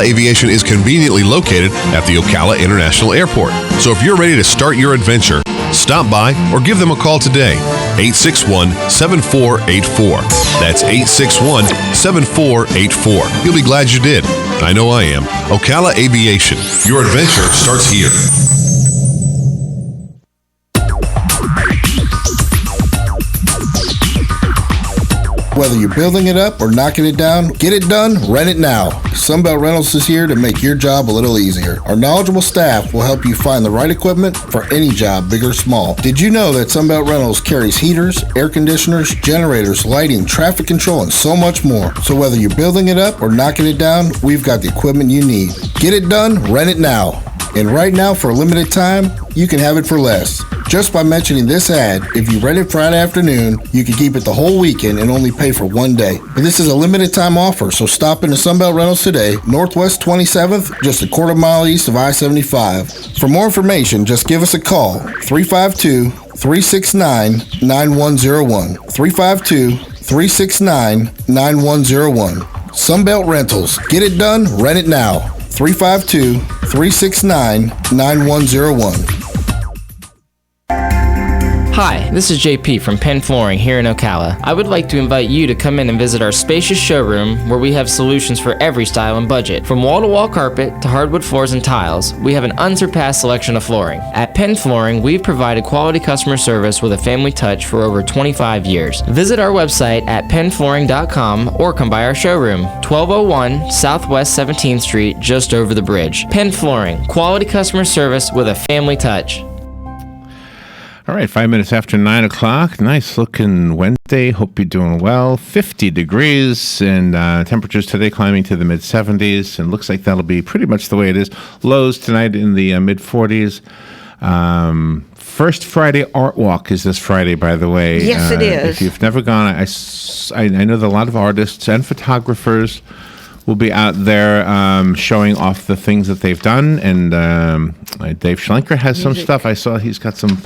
Aviation is conveniently located at the Ocala International Airport. So if you're ready to start your adventure, stop by or give them a call today. 861-7484. That's 861-7484. You'll be glad you did. I know I am. Ocala Aviation. Your adventure starts here. Whether you're building it up or knocking it down, get it done, rent it now. Sunbelt Rentals is here to make your job a little easier. Our knowledgeable staff will help you find the right equipment for any job, big or small. Did you know that Sunbelt Rentals carries heaters, air conditioners, generators, lighting, traffic control, and so much more? So whether you're building it up or knocking it down, we've got the equipment you need. Get it done, rent it now. And right now, for a limited time, you can have it for less. Just by mentioning this ad, if you rent it Friday afternoon, you can keep it the whole weekend and only pay for one day. But this is a limited time offer, so stop into Sunbelt Rentals today, Northwest 27th, just a quarter mile east of I-75. For more information, just give us a call, 352-369-9101. 352-369-9101. Sunbelt Rentals. Get it done, rent it now. 352-369-9101. Hi, this is JP from Penn Flooring here in Ocala. I would like to invite you to come in and visit our spacious showroom where we have solutions for every style and budget. From wall-to-wall carpet to hardwood floors and tiles, we have an unsurpassed selection of flooring. At Penn Flooring, we've provided quality customer service with a family touch for over 25 years. Visit our website at pennflooring.com or come by our showroom, 1201 Southwest 17th Street, just over the bridge. Penn Flooring, quality customer service with a family touch. All right, 5 minutes after 9 o'clock. Nice looking Wednesday. Hope you're doing well. 50 degrees and temperatures today climbing to the mid 70s. And looks like that'll be pretty much the way it is. Lows tonight in the mid 40s. First Friday Art Walk is this Friday, by the way. Yes, it is. If you've never gone, I know that a lot of artists and photographers will be out there showing off the things that they've done, and Dave Schlenker has some stuff. I saw he's got some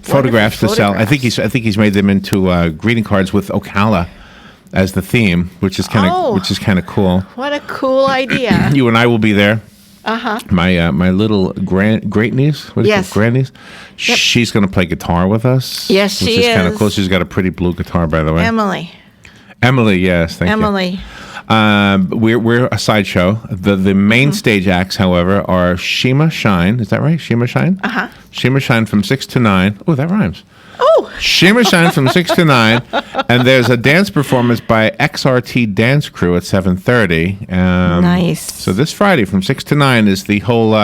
photographs to sell. I think he's made them into greeting cards with Ocala as the theme, which is kind of cool. What a cool idea! You and I will be there. Uh-huh. My little great niece, grandniece, Yep. She's going to play guitar with us. Yes, she is. Which is kind of cool. She's got a pretty blue guitar, by the way. Emily, yes, thank you. Emily. We're a sideshow. The main stage acts, however, are Shima Shine. Is that right? Shima Shine? Uh-huh. Shima Shine from 6 to 9. Oh, that rhymes. Oh! Shima Shine from 6 to 9. And there's a dance performance by XRT Dance Crew at 7:30. Nice. So this Friday from 6 to 9 is the whole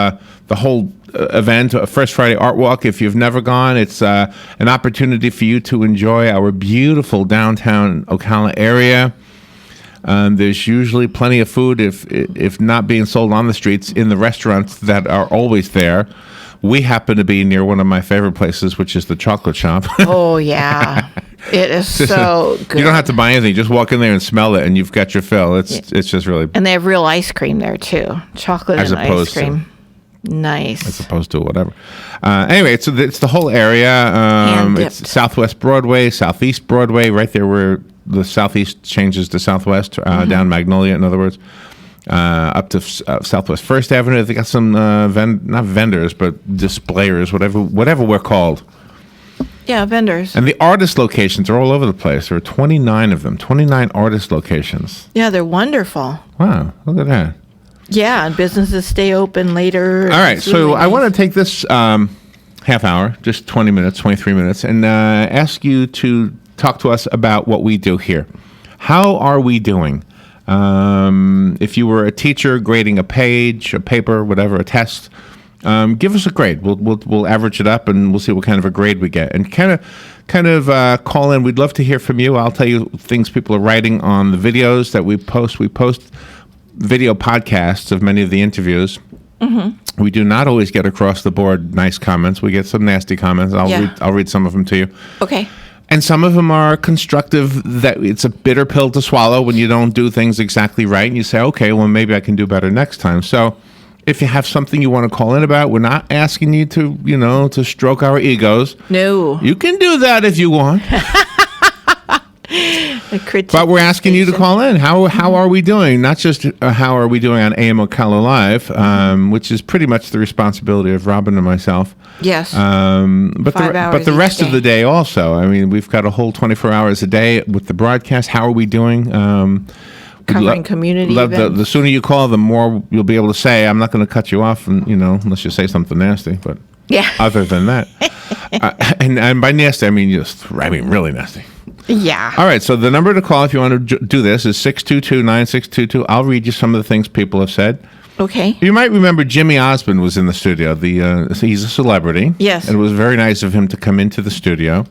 event, First Friday Art Walk. If you've never gone, it's an opportunity for you to enjoy our beautiful downtown Ocala area. There's usually plenty of food, if not being sold on the streets, in the restaurants that are always there. We happen to be near one of my favorite places, which is the Chocolate Shop. Oh, yeah. It is so good. You don't have to buy anything. Just walk in there and smell it, and you've got your fill. It's just really... And they have real ice cream there, too. Chocolate and ice cream. Nice. As opposed to whatever. Anyway, it's the whole area. It's Southwest Broadway, Southeast Broadway, right there where the Southeast changes to Southwest, down Magnolia, in other words. Up to Southwest First Avenue. They got some not vendors, but displayers, whatever we're called. Yeah, vendors. And the artist locations are all over the place. There are 29 of them, 29 artist locations. Yeah, they're wonderful. Wow, look at that. Yeah, and businesses stay open later. All right, so I want to take this half hour, just 20 minutes, 23 minutes, and ask you to talk to us about what we do here. How are we doing? If you were a teacher grading a page, a paper, whatever, a test, give us a grade. We'll average it up, and we'll see what kind of a grade we get. And kind of call in. We'd love to hear from you. I'll tell you things people are writing on the videos that we post. We post video podcasts of many of the interviews. Mm-hmm. We do not always get across the board nice comments. We get some nasty comments. I'll read some of them to you. Okay. And some of them are constructive, that it's a bitter pill to swallow when you don't do things exactly right. And you say, okay, well, maybe I can do better next time. So if you have something you want to call in about, we're not asking you to stroke our egos. No. You can do that if you want. But we're asking you to call in. How are we doing? Not just how are we doing on AM Ocala Live, which is pretty much the responsibility of Robin and myself. Yes. But the rest of the day also. I mean, we've got a whole 24 hours a day with the broadcast. How are we doing? Covering community events. The sooner you call, the more you'll be able to say. I'm not going to cut you off, and unless you say something nasty. But other than that, and by nasty, I mean really nasty. Yeah. All right. So the number to call if you want to do this is 622-9622. I'll read you some of the things people have said. Okay. You might remember Jimmy Osmond was in the studio. He's a celebrity. Yes. And it was very nice of him to come into the studio.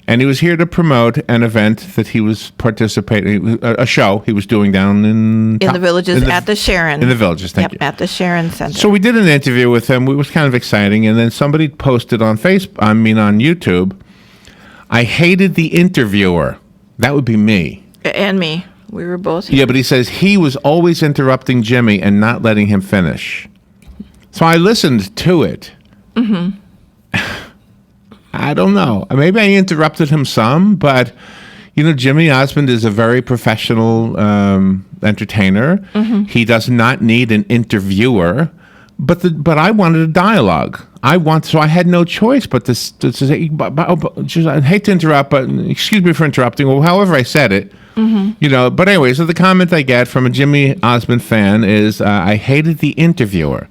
And he was here to promote an event that he was participating, a show he was doing down in the Villages at the Sharon. In the Villages, thank you. At the Sharon Center. So we did an interview with him. It was kind of exciting. And then somebody posted on YouTube, I hated the interviewer. That would be me. And me. We were both here. Yeah, but he says he was always interrupting Jimmy and not letting him finish. So I listened to it. Mm-hmm. I don't know. Maybe I interrupted him some, but Jimmy Osmond is a very professional entertainer. Mm-hmm. He does not need an interviewer, but I wanted a dialogue. So I had no choice but to say, I hate to interrupt, but excuse me for interrupting, or however I said it. Mm-hmm. But anyway, so the comment I get from a Jimmy Osmond fan is, I hated the interviewer.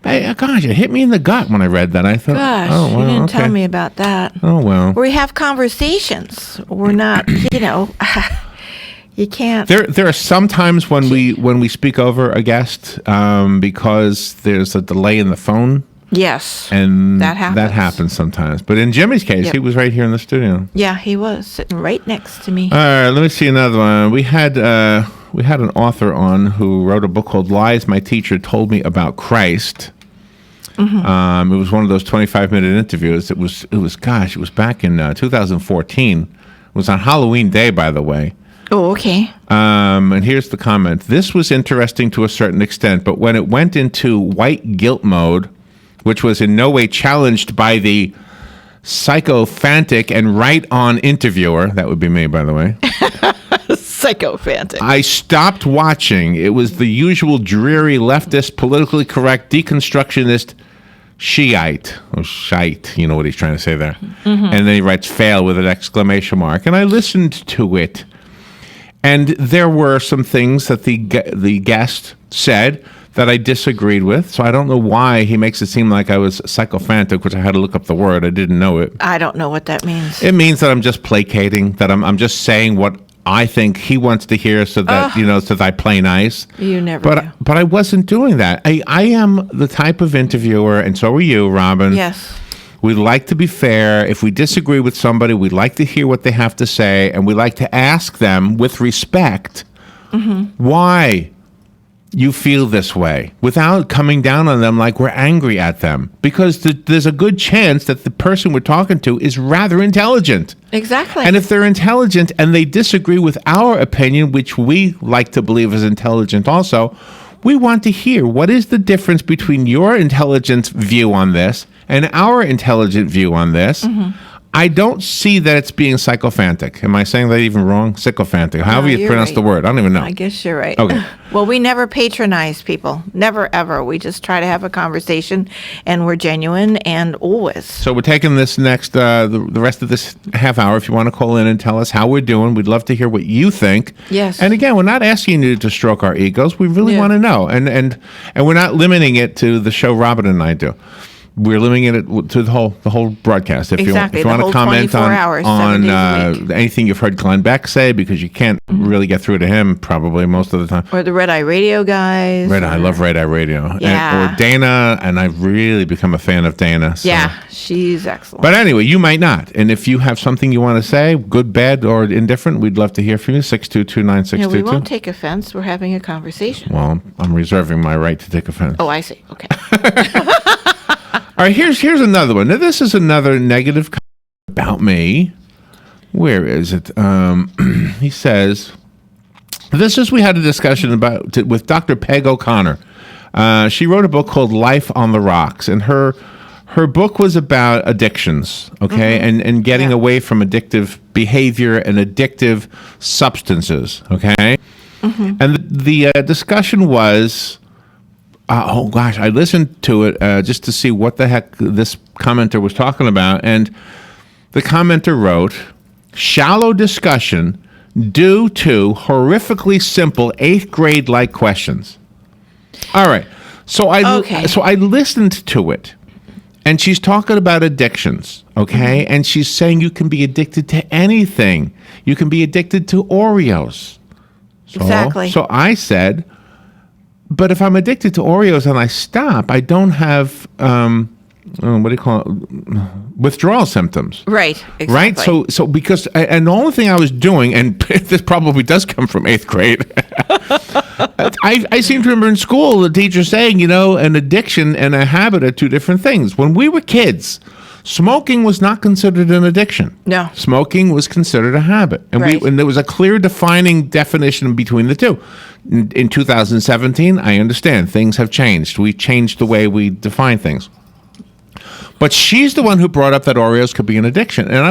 Gosh, it hit me in the gut when I read that. I thought, you didn't tell me about that. Oh, well. We have conversations. We're not, you can't. There are some times when we speak over a guest because there's a delay in the phone. Yes. And that happens sometimes. But in Jimmy's case, He was right here in the studio. Yeah, he was sitting right next to me. All right, let me see another one. We had an author on who wrote a book called Lies My Teacher Told Me About Christ. Mm-hmm. It was one of those 25-minute interviews. It was back in 2014. It was on Halloween Day, by the way. Oh, okay. And here's the comment. This was interesting to a certain extent, but when it went into white guilt mode, which was in no way challenged by the sycophantic and right-on interviewer, that would be me, by the way. Sycophantic. I stopped watching. It was the usual dreary leftist, politically correct, deconstructionist Shiite. Or shite, you know what he's trying to say there. Mm-hmm. And then he writes fail with an exclamation mark. And I listened to it. And there were some things that the guest said that I disagreed with. So I don't know why he makes it seem like I was sycophantic, which I had to look up the word. I didn't know it. I don't know what that means. It means that I'm just placating, that I'm just saying what I think he wants to hear so that, so that I play nice. You never do. But I wasn't doing that. I am the type of interviewer, and so are you, Robin. Yes. We like to be fair. If we disagree with somebody, we like to hear what they have to say, and we like to ask them with respect why you feel this way without coming down on them like we're angry at them. Because there's a good chance that the person we're talking to is rather intelligent. Exactly. And if they're intelligent and they disagree with our opinion, which we like to believe is intelligent also, we want to hear what is the difference between your intelligent view on this and our intelligent view on this. I don't see that it's being sycophantic. Am I saying that even wrong? Sycophantic. However you pronounce the word. I don't even know. I guess you're right. Okay. Well, we never patronize people. Never, ever. We just try to have a conversation, and we're genuine and always. So we're taking this next, the rest of this half hour. If you want to call in and tell us how we're doing, we'd love to hear what you think. Yes. And again, we're not asking you to stroke our egos. We really want to know. And we're not limiting it to the show Robin and I do. We're limiting it to the whole broadcast. If you want to comment on anything you've heard Glenn Beck say, because you can't really get through to him probably most of the time. Or the Red Eye Radio guys. I love Red Eye Radio. Yeah. Or Dana, and I've really become a fan of Dana. So. Yeah, she's excellent. But anyway, you might not. And if you have something you want to say, good, bad, or indifferent, we'd love to hear from you. 622-9622. Yeah, we won't take offense. We're having a conversation. Well, I'm reserving my right to take offense. Oh, I see. Okay. All right, here's another one. Now, this is another negative comment about me. Where is it? He says, we had a discussion with Dr. Peg O'Connor. She wrote a book called Life on the Rocks, and her her book was about addictions, okay, and getting Yeah. away from addictive behavior and addictive substances, okay. And the discussion was, oh gosh, I listened to it just to see what the heck this commenter was talking about, and the commenter wrote, "Shallow discussion due to horrifically simple 8th grade like questions." All right. So Okay. I listened to it. And she's talking about addictions, okay? And she's saying you can be addicted to anything. You can be addicted to Oreos. So, Exactly. So I said, but if I'm addicted to Oreos and I stop, I don't have what do you call it? Withdrawal symptoms. Right. Exactly. Right. So because and the only thing I was doing, and this probably does come from 8th grade. I seem to remember in school the teacher saying, an addiction and a habit are two different things. When we were kids, smoking was not considered an addiction. No. Smoking was considered a habit, and Right. and there was a clear defining definition between the two. In 2017, I understand things have changed. We changed the way we define things. But she's the one who brought up that Oreos could be an addiction. And I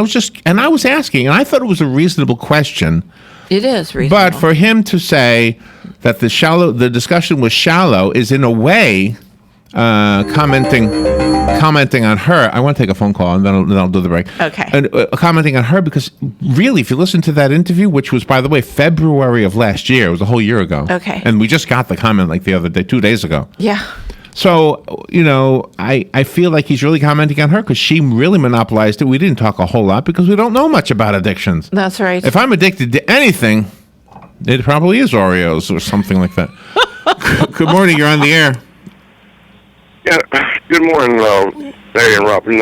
was asking, and I thought it was a reasonable question. It is reasonable. But for him to say that the discussion was shallow is in a way commenting on her. I want to take a phone call and then I'll do the break. Okay. And commenting on her because really, if you listen to that interview, which was, by the way, February of last year, it was a whole year ago. Okay. And we just got the comment like the other day, 2 days ago. Yeah. So, I feel like he's really commenting on her because she really monopolized it. We didn't talk a whole lot because we don't know much about addictions. That's right. If I'm addicted to anything, it probably is Oreos or something like that. Good morning. You're on the air. Yeah, good morning, Larry and Robin.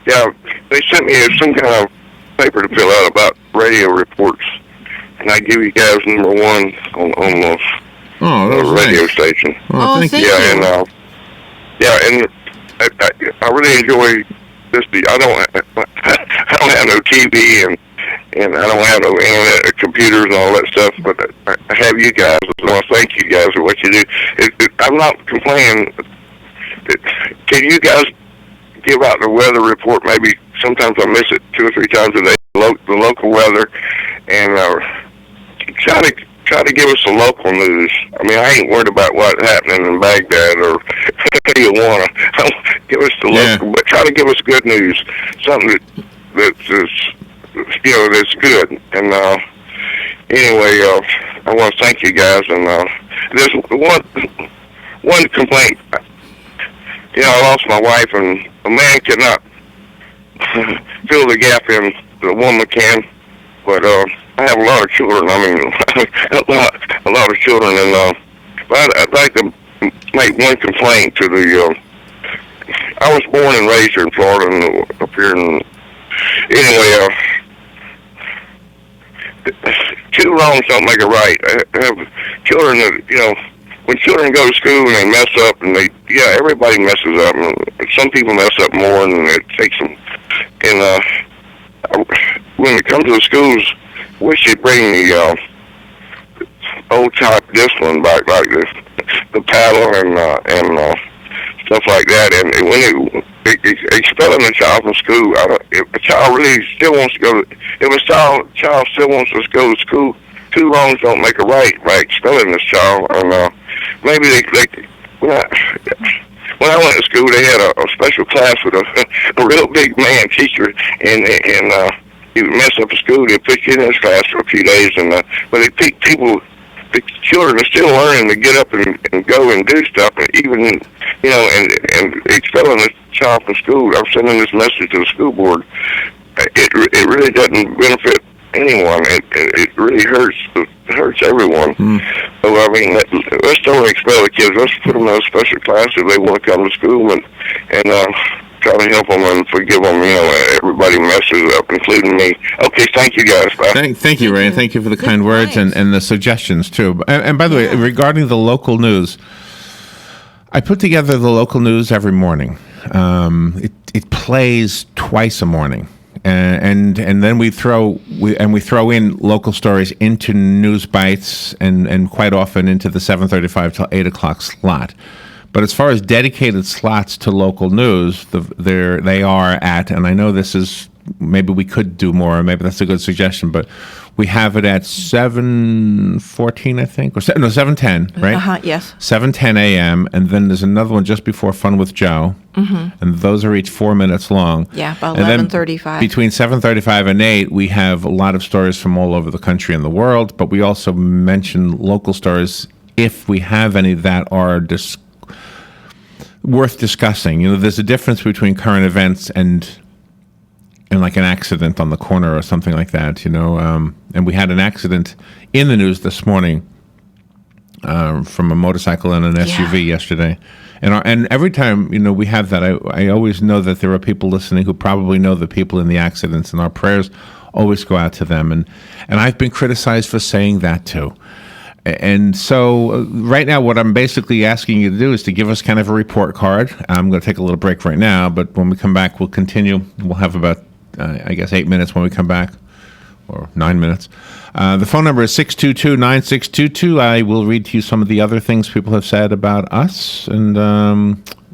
Yeah, they sent me some kind of paper to fill out about radio reports, and I give you guys number one on the Oh, that was radio nice. station. Oh, thank you. thank Yeah, you. and I really enjoy this. I don't have no TV and I don't have no internet or computers and all that stuff, but I have you guys. So I thank you guys for what you do. I'm not complaining. Can you guys give out the weather report? Maybe sometimes I miss it 2 or 3 times a day. The local weather, and try to give us the local news. I mean, I ain't worried about what's happening in Baghdad or Tijuana. Give us the local, but try to give us good news, something that's that's good. And anyway, I want to thank you guys. And there's one complaint. I lost my wife, and a man cannot fill the gap in the woman can. But I have a lot of children. I mean, a lot of children, and but I'd like to make one complaint to the. I was born and raised here in Florida, and up here in. Anyway, 2 wrongs don't make a right. I have children that when children go to school and they mess up, and everybody messes up, and some people mess up more, and it takes them. And when it comes to the schools, we should bring the old type discipline back, like the paddle and stuff like that. And when expelling a child from school, if a child really still wants to go, if a child still wants to go to school, 2 wrongs don't make a right by expelling this child. And maybe when I went to school, they had a special class with a real big man teacher, and he would mess up the school. They'd put you in his class for a few days, but the children are still learning to get up and go and do stuff, and even and expelling a child from school. I'm sending this message to the school board. It really doesn't benefit anyone. It really hurts. It hurts everyone. So I mean, let's don't expel the kids. Let's put them in a special class if they want to come to school, and try to help them and forgive them. Everybody messes up, including me. Okay, thank you guys. Bye. Thank you, Ray, and thank you for the kind words and the suggestions too. And by the way, regarding the local news, I put together the local news every morning. It plays twice a morning. And then we throw in local stories into News Bites and quite often into the 7:35 till 8 o'clock slot. But as far as dedicated slots to local news, they are at, and I know this is, maybe we could do more, maybe that's a good suggestion, but we have it at 7:14, I think, or 7:10, right? Yes. 7:10 a.m., and then there's another one just before Fun with Joe, and those are each 4 minutes long. Yeah, about And then 11:35. Between 7:35 and 8, we have a lot of stories from all over the country and the world, but we also mention local stories if we have any that are worth discussing. You know, there's a difference between current events and like an accident on the corner or something like that, you know. And we had an accident in the news this morning from a motorcycle and an SUV yesterday. And every time, you know, we have that, I always know that there are people listening who probably know the people in the accidents, and our prayers always go out to them. And I've been criticized for saying that too. And so right now, what I'm basically asking you to do is to give us kind of a report card. I'm going to take a little break right now, but when we come back, we'll continue. We'll have about, 8 minutes when we come back, or 9 minutes. The phone number is 622-9622. I will read to you some of the other things people have said about us, and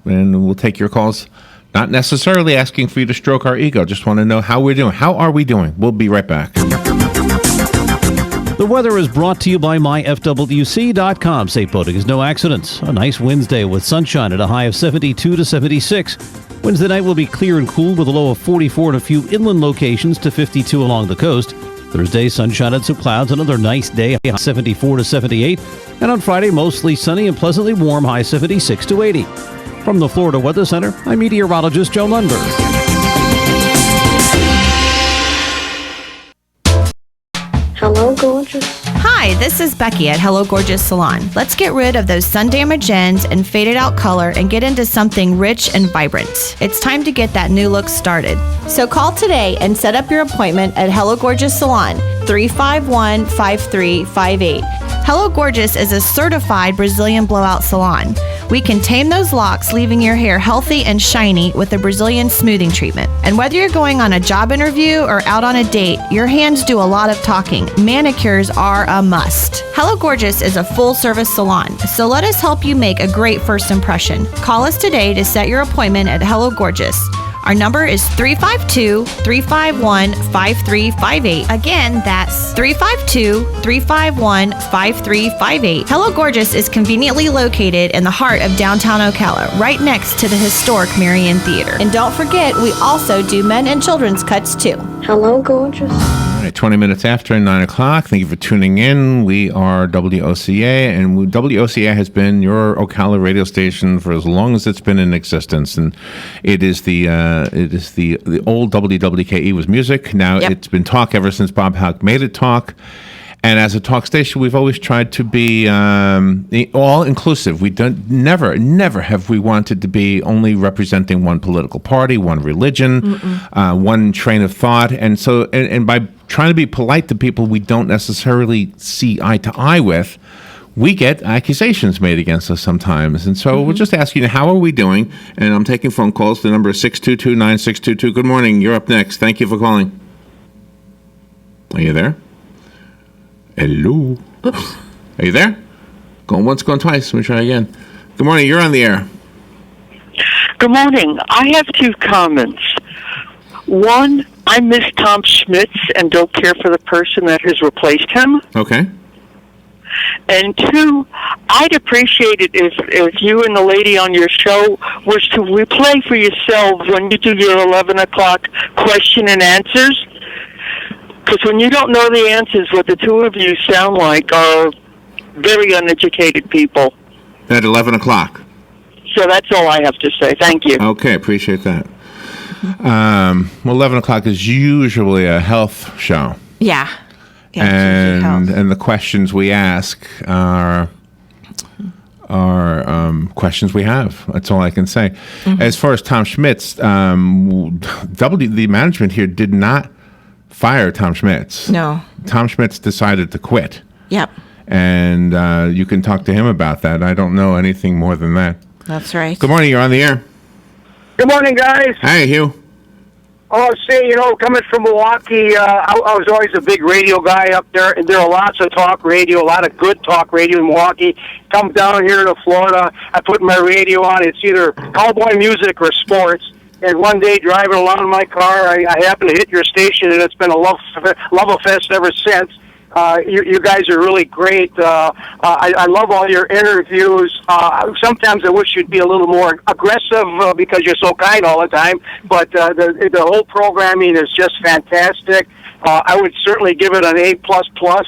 we'll take your calls. Not necessarily asking for you to stroke our ego. Just want to know how we're doing. How are we doing? We'll be right back. The weather is brought to you by myfwc.com. Safe boating is no accidents. A nice Wednesday with sunshine at a high of 72 to 76. Wednesday night will be clear and cool with a low of 44 in a few inland locations to 52 along the coast. Thursday, sunshine and some clouds. Another nice day, high 74 to 78. And on Friday, mostly sunny and pleasantly warm, high 76 to 80. From the Florida Weather Center, I'm meteorologist Joe Lundberg. Hello, gorgeous. Hi, this is Becky at Hello Gorgeous Salon. Let's get rid of those sun damaged ends and faded out color and get into something rich and vibrant. It's time to get that new look started. So call today and set up your appointment at Hello Gorgeous Salon, 351-5358. Hello Gorgeous is a certified Brazilian blowout salon. We can tame those locks, leaving your hair healthy and shiny with a Brazilian smoothing treatment. And whether you're going on a job interview or out on a date, your hands do a lot of talking. Manicures are a must. Hello Gorgeous is a full-service salon, so let us help you make a great first impression. Call us today to set your appointment at Hello Gorgeous. Our number is 352-351-5358. Again, that's 352-351-5358. Hello Gorgeous is conveniently located in the heart of downtown Ocala, right next to the historic Marion Theater. And don't forget, we also do men and children's cuts too. Hello, gorgeous. All right, 20 minutes after 9 o'clock. Thank you for tuning in. We are WOCA, and WOCA has been your Ocala radio station for as long as it's been in existence. And it is the old WWKE was music. Now It's been talk ever since Bob Houck made it talk. And as a talk station, we've always tried to be all inclusive. We never have we wanted to be only representing one political party, one religion, one train of thought. And so, and by trying to be polite to people we don't necessarily see eye to eye with, we get accusations made against us sometimes. And so we're just asking, how are we doing? And I'm taking phone calls. The number is 622-9622. Good morning. You're up next. Thank you for calling. Are you there? Hello. Oops. Are you there? Going once, going twice. Let me try again. Good morning. You're on the air. Good morning. I have two comments. One, I miss Tom Schmitz and don't care for the person that has replaced him. Okay. And two, I'd appreciate it if you and the lady on your show was to replay for yourselves when you do your 11 o'clock question and answers. Because when you don't know the answers, what the two of you sound like are very uneducated people. At 11 o'clock. So that's all I have to say. Thank you. Okay, appreciate that. Well, 11 o'clock is usually a health show. Yeah. And the questions we ask are questions we have. That's all I can say. As far as Tom Schmitz, the management here did not fire Tom Schmitz. No. Tom Schmitz decided to quit. Yep. And you can talk to him about that. I don't know anything more than that. That's right. Good morning. You're on the air. Good morning, guys. Hey, Hugh. Oh, see, coming from Milwaukee, I was always a big radio guy up there, and there are lots of talk radio, a lot of good talk radio in Milwaukee. Come down here to Florida, I put my radio on. It's either cowboy music or sports. And one day, driving along in my car, I happened to hit your station, and it's been a love fest ever since. You guys are really great. I love all your interviews. Sometimes I wish you'd be a little more aggressive because you're so kind all the time. But the whole programming is just fantastic. I would certainly give it an A++,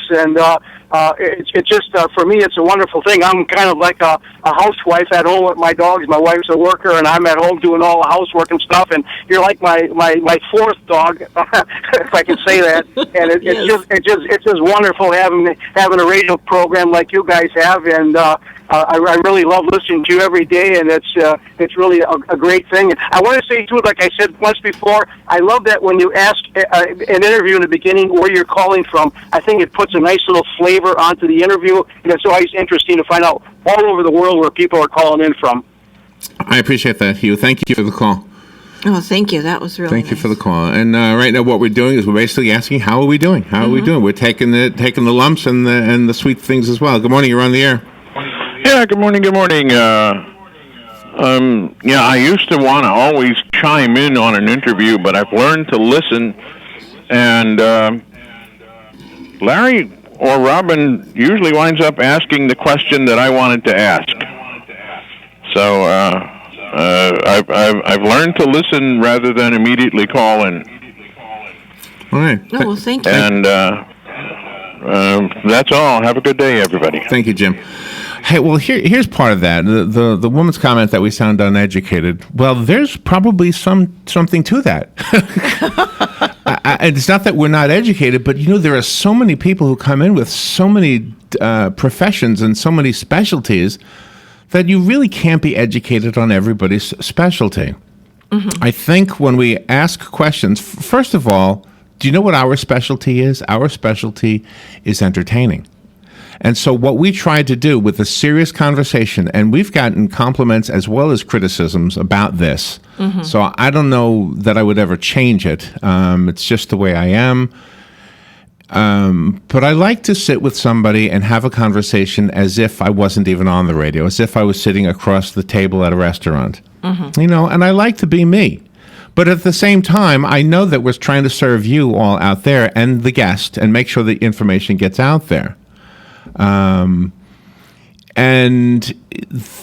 and it's just for me, it's a wonderful thing. I'm kind of like a housewife at home with my dogs. My wife's a worker, and I'm at home doing all the housework and stuff. And you're like my fourth dog, if I can say that. And it's just wonderful having a radio program like you guys have. And I really love listening to you every day, and it's really a great thing. And I want to say too, like I said once before, I love that when you ask an interview in the beginning where you're calling from. I think it puts a nice little flavor onto the interview, and it's always interesting to find out all over the world where people are calling in from. I appreciate that, Hugh. Thank you for the call. Oh, thank you. That was really Thank you for the call. And right now, what we're doing is we're basically asking, how are we doing? How are we doing? We're taking the lumps and the sweet things as well. Good morning. You're on the air. Yeah. Good morning. Good morning. I used to want to always chime in on an interview, but I've learned to listen. And Larry or Robin usually winds up asking the question that I wanted to ask. So I've learned to listen rather than immediately call in. All right. Oh, well, thank you. And that's all. Have a good day, everybody. Thank you, Jim. Hey, well, here's part of that. The woman's comment that we sound uneducated. Well, there's probably something to that. It's not that we're not educated, but there are so many people who come in with so many professions and so many specialties that you really can't be educated on everybody's specialty. I think when we ask questions, first of all, do you know what our specialty is? Our specialty is entertaining. And so what we tried to do with a serious conversation, and we've gotten compliments as well as criticisms about this. So I don't know that I would ever change it. It's just the way I am. But I like to sit with somebody and have a conversation as if I wasn't even on the radio, as if I was sitting across the table at a restaurant. And I like to be me. But at the same time, I know that we're trying to serve you all out there and the guest and make sure the information gets out there. And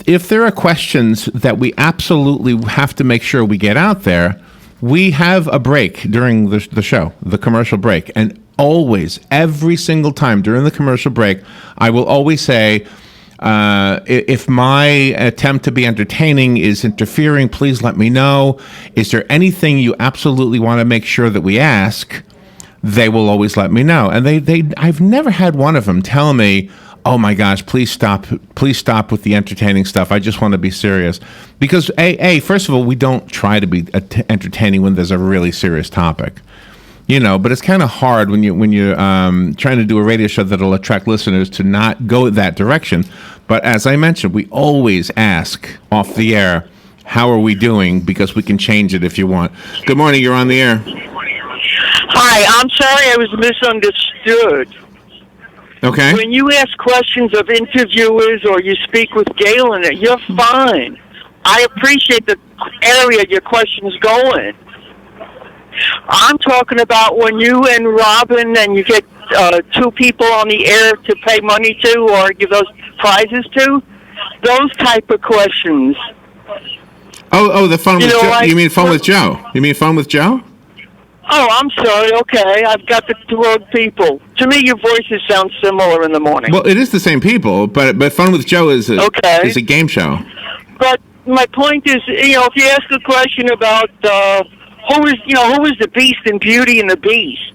if there are questions that we absolutely have to make sure we get out there, we have a break during the show, the commercial break. And always, every single time during the commercial break, I will always say, if my attempt to be entertaining is interfering, please let me know. Is there anything you absolutely want to make sure that we ask? They will always let me know. And I've never had one of them tell me, oh my gosh, please stop with the entertaining stuff. I just want to be serious. Because first of all, we don't try to be entertaining when there's a really serious topic. But it's kind of hard when you're trying to do a radio show that'll attract listeners to not go that direction. But as I mentioned, we always ask off the air, how are we doing? Because we can change it if you want. Good morning, you're on the air. Hi, I'm sorry I was misunderstood. Okay. When you ask questions of interviewers or you speak with Galen, you're fine. I appreciate the area your question's going. I'm talking about when you and Robin and you get two people on the air to pay money to or give those prizes to, those type of questions. Oh, the phone with Joe. You mean phone with Joe? You mean phone with Joe? Oh, I'm sorry. Okay, I've got the two old people. To me, your voices sound similar in the morning. Well, it is the same people, but Fun with Joe is a game show. But my point is, if you ask a question about who is the Beast in Beauty and the Beast,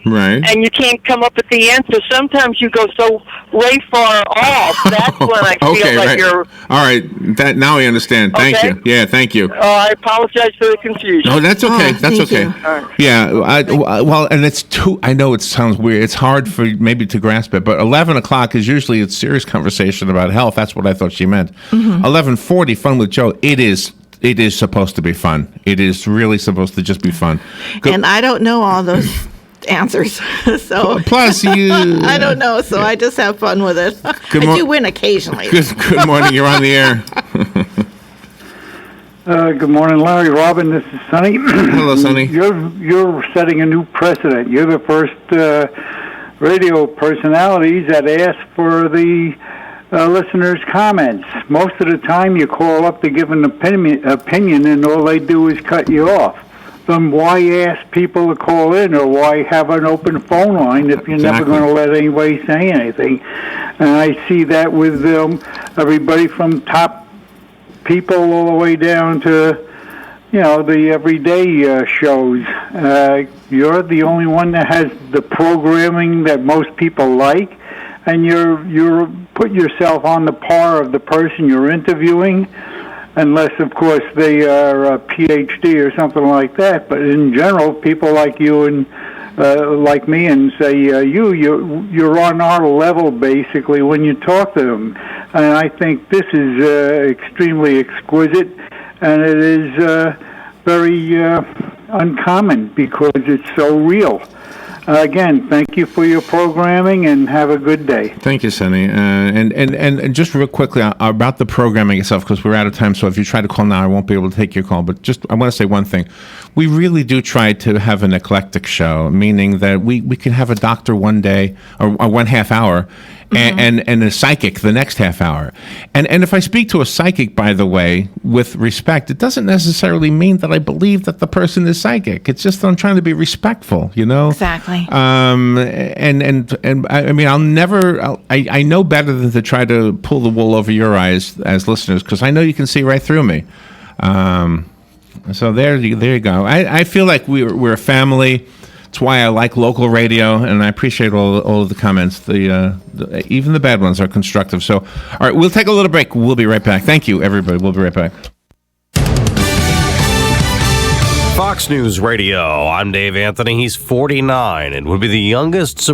right? And you can't come up with the answer. Sometimes you go so way far off. That's when I feel like you're. All right, that now I understand. Thank you. Yeah, thank you. I apologize for the confusion. No, that's okay. That's okay. Yeah. Well, and it's too. I know it sounds weird. It's hard for maybe to grasp it, but 11:00 is usually a serious conversation about health. That's what I thought she meant. 11:40, Fun with Joe. It is it is supposed to be fun. It is really supposed to just be fun. And I don't know all those answers, so plus you. I don't know, so I just have fun with it. I do win occasionally. Good morning. You're on the air. Good morning, Larry. Robin, this is Sonny. Hello, Sonny. You're setting a new precedent. You're the first radio personalities that ask for the listeners' comments. Most of the time, you call up to give an opinion, and all they do is cut you off. Then why ask people to call in, or why have an open phone line if you're never going to let anybody say anything? And I see that with everybody from top people all the way down to, the everyday shows. You're the only one that has the programming that most people like, and you're put yourself on the par of the person you're interviewing, unless, of course, they are a PhD or something like that. But in general, people like you and like me and say, you're on our level, basically, when you talk to them. And I think this is extremely exquisite, and it is very uncommon because it's so real. Again, thank you for your programming, and have a good day. Thank you, Sonny. And just real quickly about the programming itself, because we're out of time, so if you try to call now, I won't be able to take your call. But just I want to say one thing. We really do try to have an eclectic show, meaning that we can have a doctor one day, or 1 half hour, and a psychic the next half hour. And if I speak to a psychic, by the way, with respect, it doesn't necessarily mean that I believe that the person is psychic. It's just that I'm trying to be respectful, Exactly. And I mean, I know better than to try to pull the wool over your eyes as listeners, because I know you can see right through me. So there you go. I feel like we're a family. That's why I like local radio, and I appreciate all of the comments. Even the bad ones are constructive. So, all right, we'll take a little break. We'll be right back. Thank you, everybody. We'll be right back. Fox News Radio. I'm Dave Anthony. He's 49 and would be the youngest Supreme